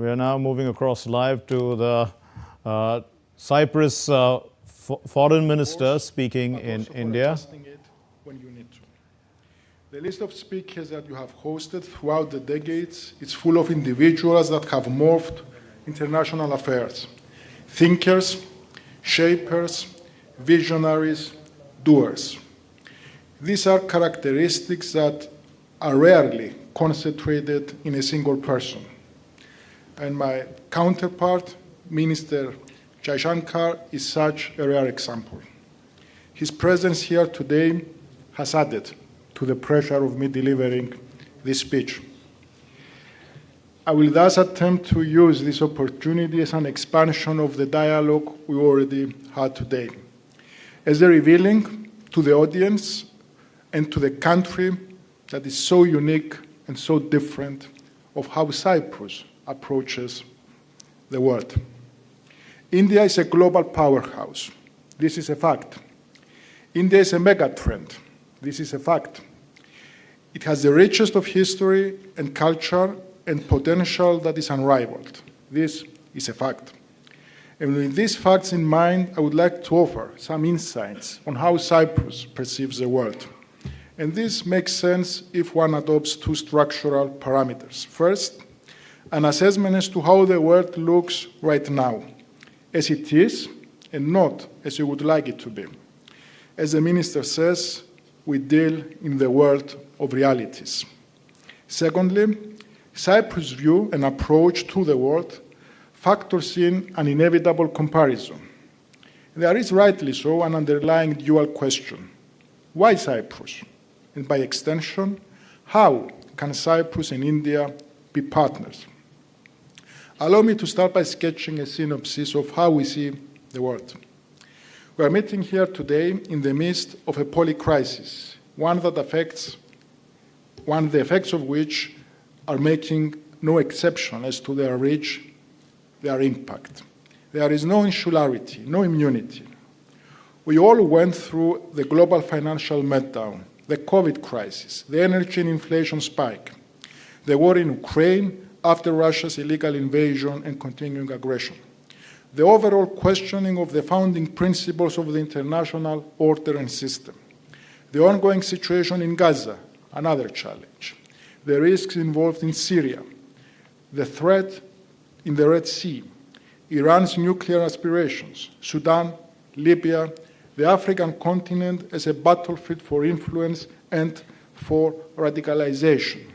We are now moving across live to the Cyprus foreign minister speaking in India. When you need to. The list of speakers that you have hosted throughout the decades is full of individuals that have morphed international affairs. Thinkers, shapers, visionaries, doers. These are characteristics that are rarely concentrated in a single person. And my counterpart, Minister Jaishankar, is such a rare example. His presence here today has added to the pressure of me delivering this speech. I will thus attempt to use this opportunity as an expansion of the dialogue we already had today, as a revealing to the audience and to the country that is so unique and so different of how Cyprus approaches the world. India is a global powerhouse. This is a fact. India is a megatrend. This is a fact. It has the richest of history and culture and potential that is unrivaled. This is a fact. And with these facts in mind, I would like to offer some insights on how Cyprus perceives the world. And this makes sense if one adopts two structural parameters. First, an assessment as to how the world looks right now, as it is, and not as you would like it to be. As the minister says, we deal in the world of realities. Secondly, Cyprus' view and approach to the world factors in an inevitable comparison. There is, rightly so, an underlying dual question. Why Cyprus? And by extension, how can Cyprus and India be partners? Allow me to start by sketching a synopsis of how we see the world. We are meeting here today in the midst of a polycrisis, one the effects of which are making no exception as to their reach, their impact. There is no insularity, no immunity. We all went through the global financial meltdown, the COVID crisis, the energy and inflation spike, the war in Ukraine after Russia's illegal invasion and continuing aggression, the overall questioning of the founding principles of the international order and system, the ongoing situation in Gaza, another challenge, the risks involved in Syria, the threat in the Red Sea, Iran's nuclear aspirations, Sudan, Libya, the African continent as a battlefield for influence and for radicalization.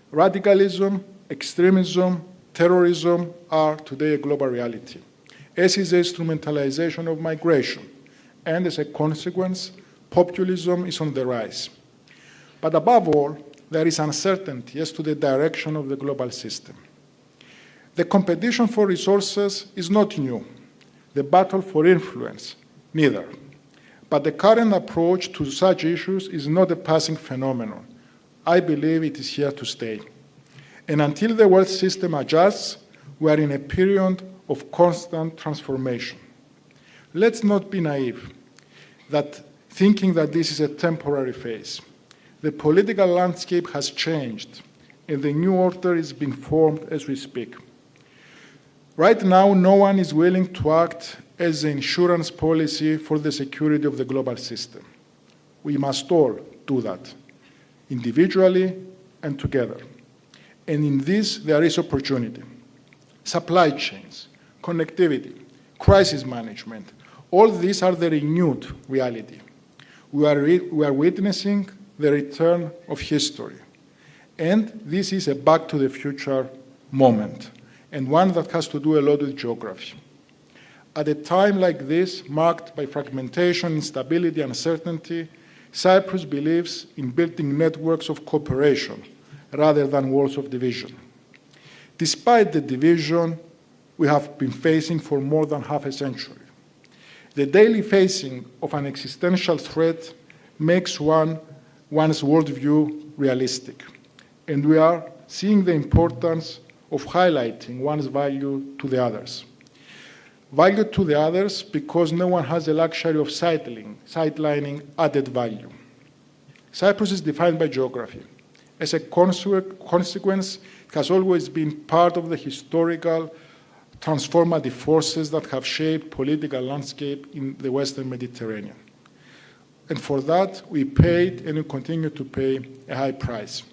Radicalism, extremism, terrorism are today a global reality, as is the instrumentalization of migration, and as a consequence, populism is on the rise. But above all, there is uncertainty as to the direction of the global system. The competition for resources is not new. The battle for influence, neither. But the current approach to such issues is not a passing phenomenon. I believe it is here to stay. And until the world system adjusts, we are in a period of constant transformation. Let's not be naive, thinking that this is a temporary phase. The political landscape has changed, and the new order is being formed as we speak. Right now, no one is willing to act as the insurance policy for the security of the global system. We must all do that, individually and together. And in this, there is opportunity. Supply chains, connectivity, crisis management, all these are the renewed reality. We are witnessing the return of history. And this is a back to the future moment, and one that has to do a lot with geography. At a time like this, marked by fragmentation, instability, uncertainty, Cyprus believes in building networks of cooperation rather than walls of division. Despite the division we have been facing for more than half a century, the daily facing of an existential threat makes one's worldview realistic, and we are seeing the importance of highlighting one's value to the others. Value to the others because no one has the luxury of sidelining added value. Cyprus is defined by geography. As a consequence, has always been part of the historical transformative forces that have shaped political landscape in the Western Mediterranean. And for that, we paid and we continue to pay a high price.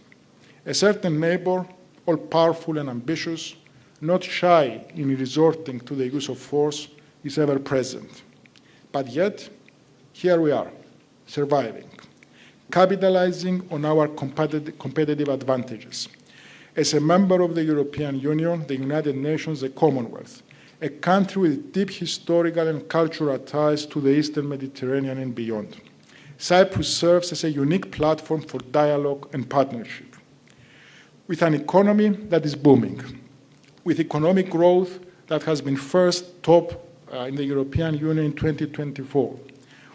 A certain neighbor, all-powerful and ambitious, not shy in resorting to the use of force, is ever present. But yet, here we are, surviving, capitalizing on our competitive advantages. As a member of the European Union, the United Nations, the Commonwealth, a country with deep historical and cultural ties to the Eastern Mediterranean and beyond, Cyprus serves as a unique platform for dialogue and partnership. With an economy that is booming, with economic growth that has been first top in the European Union in 2024,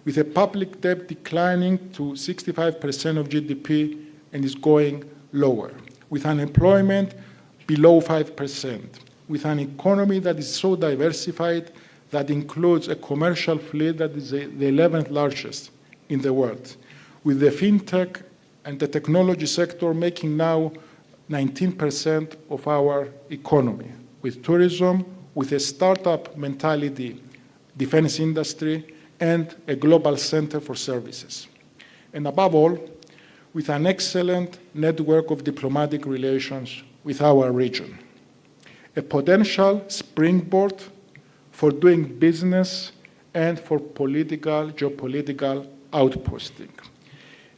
with a public debt declining to 65% of GDP and is going lower, with unemployment below 5%, with an economy that is so diversified that includes a commercial fleet that is the 11th largest in the world, with the fintech and the technology sector making now 19% of our economy, with tourism, with a startup mentality, defense industry, and a global center for services. And above all, with an excellent network of diplomatic relations with our region, a potential springboard for doing business and for geopolitical outposting.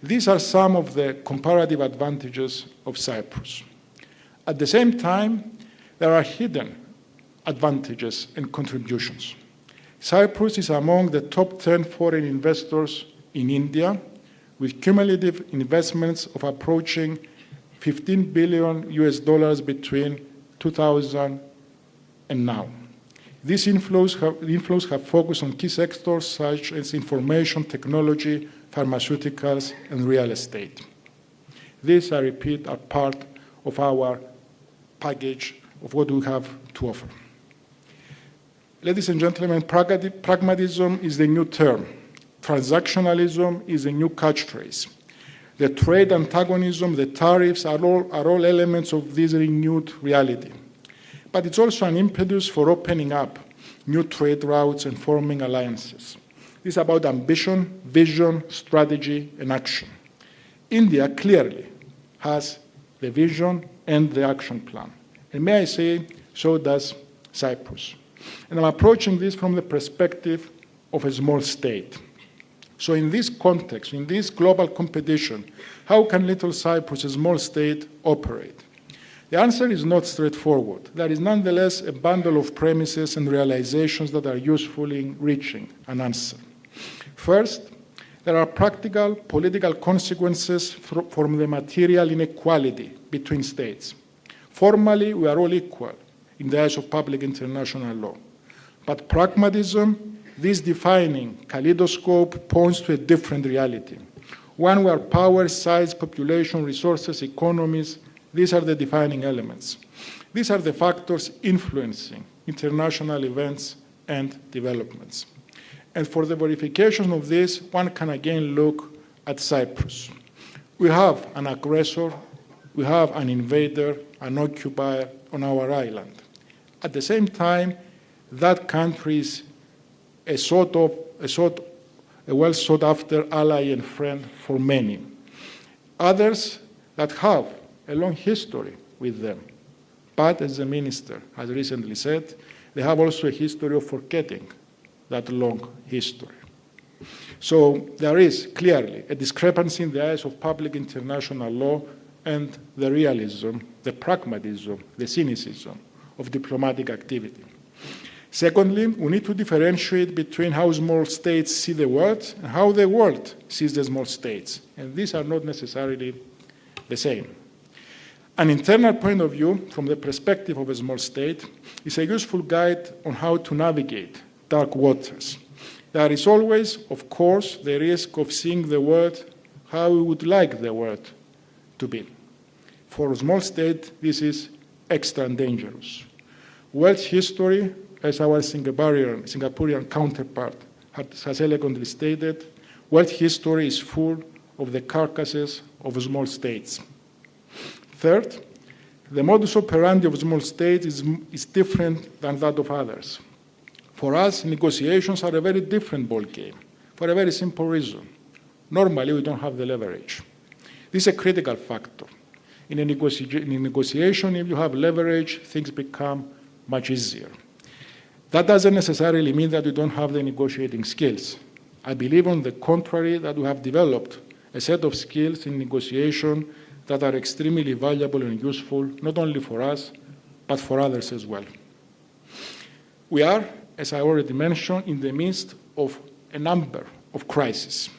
These are some of the comparative advantages of Cyprus. At the same time, there are hidden advantages and contributions. Cyprus is among the top 10 foreign investors in India, with cumulative investments of approaching $15 billion between 2000 and now. These inflows have focused on key sectors such as information technology, pharmaceuticals, and real estate. These, I repeat, are part of our package of what we have to offer. Ladies and gentlemen, pragmatism is the new term. Transactionalism is a new catchphrase. The trade antagonism, the tariffs are all elements of this renewed reality. But it's also an impetus for opening up new trade routes and forming alliances. This is about ambition, vision, strategy, and action. India clearly has the vision and the action plan. And may I say, so does Cyprus. And I'm approaching this from the perspective of a small state. So in this context, in this global competition, how can little Cyprus, a small state, operate? The answer is not straightforward. There is nonetheless a bundle of premises and realizations that are useful in reaching an answer. First, there are practical political consequences from the material inequality between states. Formally, we are all equal in the eyes of public international law. But pragmatism, this defining kaleidoscope, points to a different reality. One where power, size, population, resources, economies, these are the defining elements. These are the factors influencing international events and developments. And for the verification of this, one can again look at Cyprus. We have an aggressor, we have an invader, an occupier on our island. At the same time, that country is a well sought after ally and friend for many. Others that have a long history with them. But as the minister has recently said, they have also a history of forgetting that long history. So there is clearly a discrepancy in the eyes of public international law and the realism, the pragmatism, the cynicism of diplomatic activity. Secondly, we need to differentiate between how small states see the world and how the world sees the small states. And these are not necessarily the same. An internal point of view from the perspective of a small state is a useful guide on how to navigate dark waters. There is always, of course, the risk of seeing the world how we would like the world to be. For a small state, this is extra dangerous. World history, as our Singaporean counterpart has elegantly stated, world history is full of the carcasses of small states. Third, The modus operandi of small states is different than that of others. For us, negotiations are a very different ballgame, for a very simple reason. Normally, we don't have the leverage. This is a critical factor. In a negotiation, if you have leverage, things become much easier. That doesn't necessarily mean that you don't have the negotiating skills. I believe, on the contrary, that we have developed a set of skills in negotiation that are extremely valuable and useful, not only for us, but for others as well. We are, as I already mentioned, in the midst of a number of crises.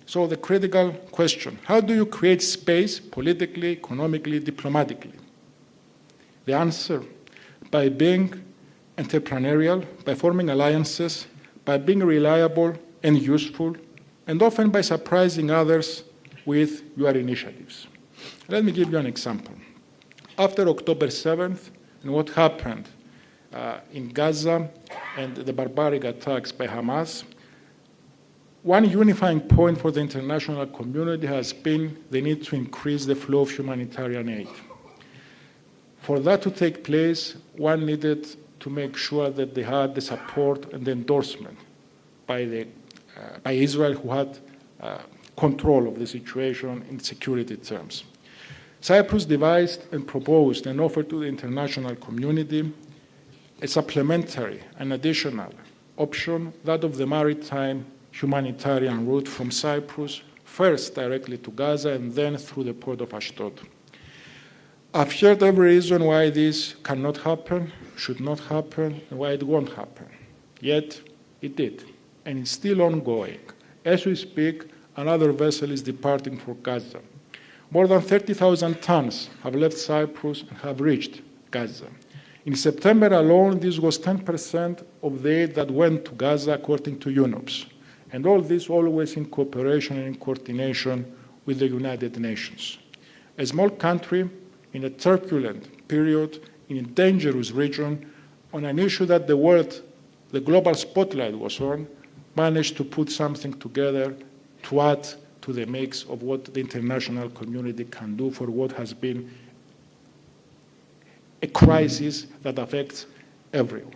So the critical question, how do you create space politically, economically, diplomatically? The answer, by being entrepreneurial, by forming alliances, by being reliable and useful, and often by surprising others with your initiatives. Let me give you an example. After October 7th and what happened in Gaza and the barbaric attacks by Hamas, one unifying point for the international community has been the need to increase the flow of humanitarian aid. For that to take place, one needed to make sure that they had the support and the endorsement by Israel, who had control of the situation in security terms. Cyprus devised and proposed and offered to the international community a supplementary and additional option, that of the maritime humanitarian route from Cyprus, first directly to Gaza and then through the port of Ashdod. I've heard every reason why this cannot happen, should not happen, and why it won't happen. Yet, it did, and it's still ongoing. As we speak, another vessel is departing for Gaza. More than 30,000 tons have left Cyprus and have reached Gaza. In September alone, this was 10% of the aid that went to Gaza, according to UNOPS. And all this always in cooperation and in coordination with the United Nations. A small country in a turbulent period, in a dangerous region, on an issue that the world, the global spotlight was on, managed to put something together to add to the mix of what the international community can do for what has been a crisis that affects everyone.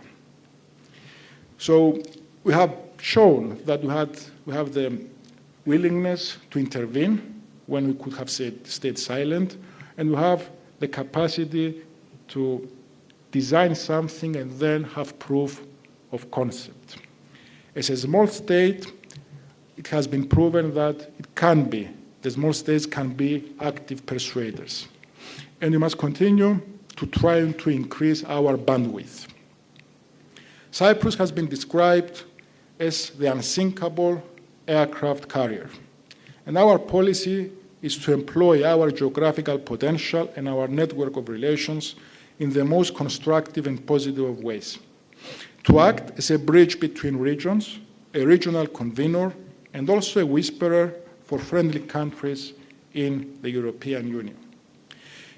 So we have shown that we have the willingness to intervene when we could have stayed silent, and we have the capacity to design something and then have proof of concept. As a small state, it has been proven that the small states can be active persuaders. And we must continue to try to increase our bandwidth. Cyprus has been described as the unsinkable aircraft carrier. And our policy is to employ our geographical potential and our network of relations in the most constructive and positive of ways. To act as a bridge between regions, a regional convener, and also a whisperer for friendly countries in the European Union.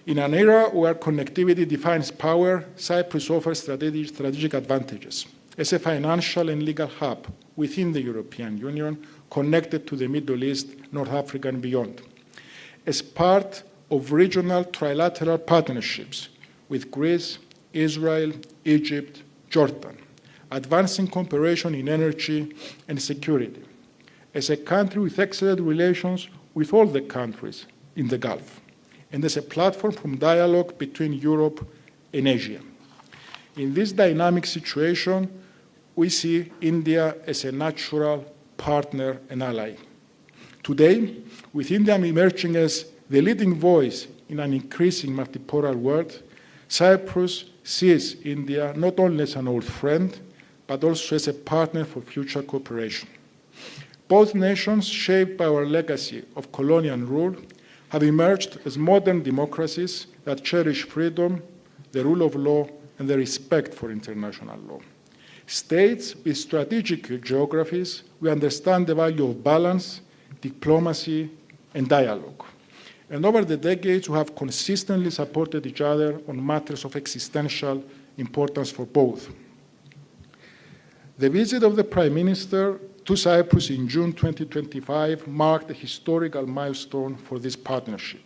In an era where connectivity defines power, Cyprus offers strategic advantages. As a financial and legal hub within the European Union, connected to the Middle East, North Africa, and beyond. As part of regional trilateral partnerships with Greece, Israel, Egypt, Jordan, advancing cooperation in energy and security. As a country with excellent relations with all the countries in the Gulf, and as a platform for dialogue between Europe and Asia. In this dynamic situation, we see India as a natural partner and ally. Today, with India emerging as the leading voice in an increasing multipolar world, Cyprus sees India not only as an old friend, but also as a partner for future cooperation. Both nations, shaped by our legacy of colonial rule, have emerged as modern democracies that cherish freedom, the rule of law, and the respect for international law. States with strategic geographies, we understand the value of balance, diplomacy, and dialogue. And over the decades, we have consistently supported each other on matters of existential importance for both. The visit of the Prime Minister to Cyprus in June 2025 marked a historical milestone for this partnership.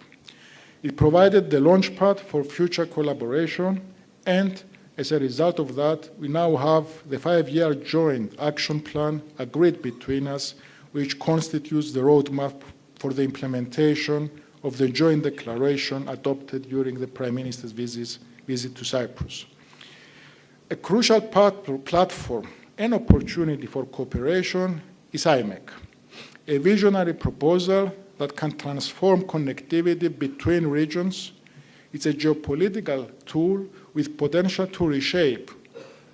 It provided the launchpad for future collaboration, and as a result of that, we now have the 5-year joint action plan agreed between us, which constitutes the roadmap for the implementation of the joint declaration adopted during the Prime Minister's visit to Cyprus. A crucial platform and opportunity for cooperation is IMEC, a visionary proposal that can transform connectivity between regions. It's a geopolitical tool with potential to reshape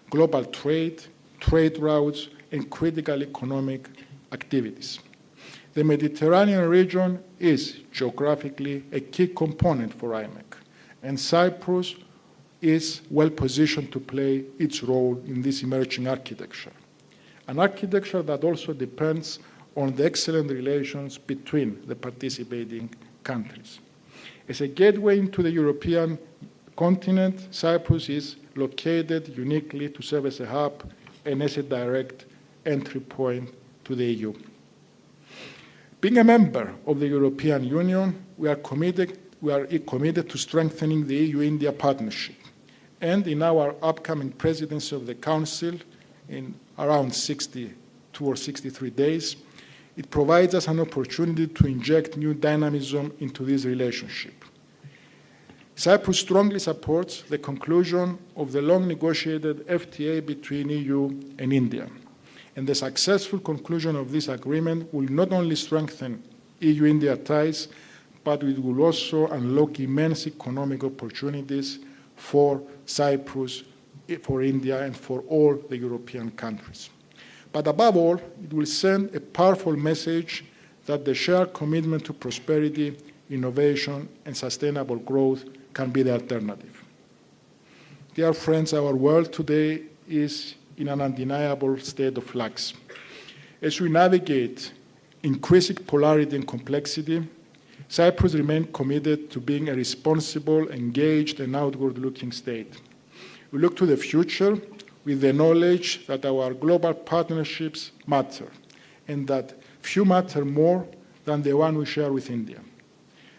global trade, trade routes, and critical economic activities. The Mediterranean region is geographically a key component for IMEC, and Cyprus is well positioned to play its role in this emerging architecture, an architecture that also depends on the excellent relations between the participating countries. As a gateway into the European continent, Cyprus is located uniquely to serve as a hub and as a direct entry point to the EU. Being a member of the European Union, we are committed to strengthening the EU-India partnership. And in our upcoming presidency of the Council, in around 62 or 63 days, it provides us an opportunity to inject new dynamism into this relationship. Cyprus strongly supports the conclusion of the long-negotiated FTA between EU and India. And the successful conclusion of this agreement will not only strengthen EU-India ties, but it will also unlock immense economic opportunities for Cyprus, for India, and for all the European countries. But above all, it will send a powerful message that the shared commitment to prosperity, innovation, and sustainable growth can be the alternative. Dear friends, our world today is in an undeniable state of flux. As we navigate increasing polarity and complexity, Cyprus remains committed to being a responsible, engaged, and outward-looking state. We look to the future with the knowledge that our global partnerships matter, and that few matter more than the one we share with India.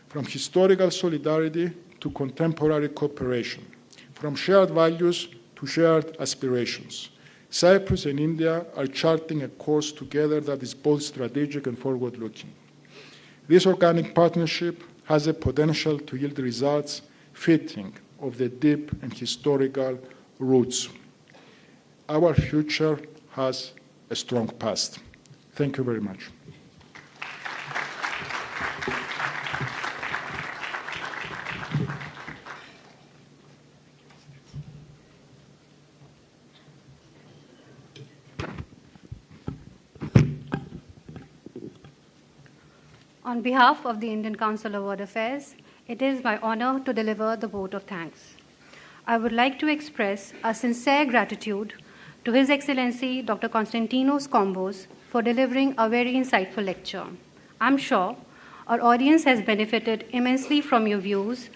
From historical solidarity to contemporary cooperation, from shared values to shared aspirations, Cyprus and India are charting a course together that is both strategic and forward-looking. This organic partnership has the potential to yield results fitting of the deep and historical roots. Our future has a strong past. Thank you very much. On behalf of the Indian Council of World Affairs, it is my honor to deliver the vote of thanks. I would like to express our sincere gratitude to His Excellency Dr. Constantinos Kombos for delivering a very insightful lecture. I'm sure our audience has benefited immensely from your views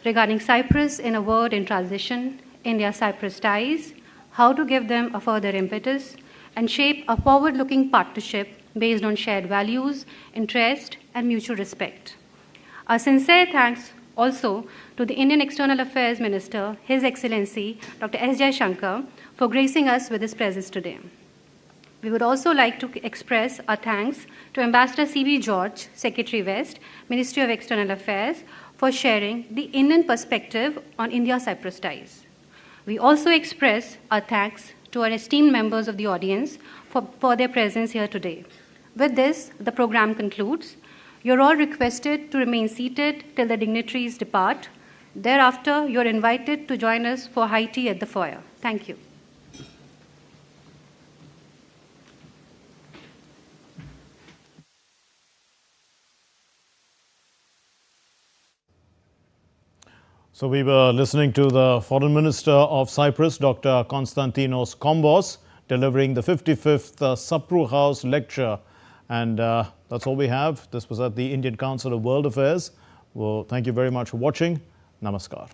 regarding Cyprus in a world in transition, India-Cyprus ties, how to give them a further impetus, and shape a forward-looking partnership based on shared values, interest, and mutual respect. Our sincere thanks also to the Indian External Affairs Minister, His Excellency Dr. S. Jaishankar, for gracing us with his presence today. We would also like to express our thanks to Ambassador C.B. George, Secretary West, Ministry of External Affairs, for sharing the Indian perspective on India-Cyprus ties. We also express our thanks to our esteemed members of the audience for their presence here today. With this, the program concludes. You're all requested to remain seated till the dignitaries depart. Thereafter, you're invited to join us for high tea at the foyer. Thank you. So we were listening to the Foreign Minister of Cyprus, Dr. Constantinos Kombos, delivering the 55th Sapru House lecture. And that's all we have. This was at the Indian Council of World Affairs. Well, thank you very much for watching. Namaskar.